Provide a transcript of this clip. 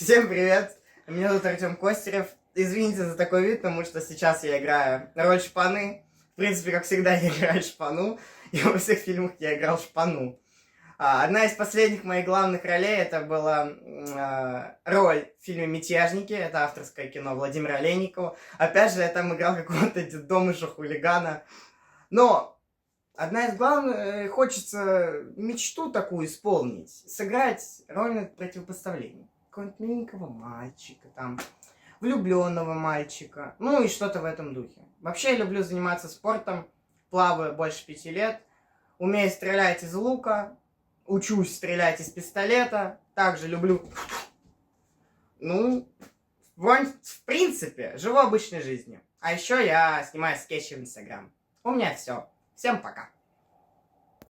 Всем привет! Меня зовут Артем Костерев. Извините за такой вид, потому что сейчас я играю роль шпаны. В принципе, как всегда, я играю шпану. И во всех фильмах я играл шпану. Одна из последних моих главных ролей это была роль в фильме «Мятежники». Это авторское кино Владимира Олейникова. Опять же, я там играл какого-то детдомыша хулигана. Но одна из главных, хочется мечту такую исполнить. Сыграть роль противопоставления. Какого-нибудь миленького мальчика, там, влюбленного мальчика. Ну и что-то в этом духе. Вообще я люблю заниматься спортом. Плаваю больше 5 лет. Умею стрелять из лука. Учусь стрелять из пистолета. Также люблю... Ну, в принципе, живу обычной жизнью. А еще я снимаю скетчи в Инстаграм. У меня все. Всем пока.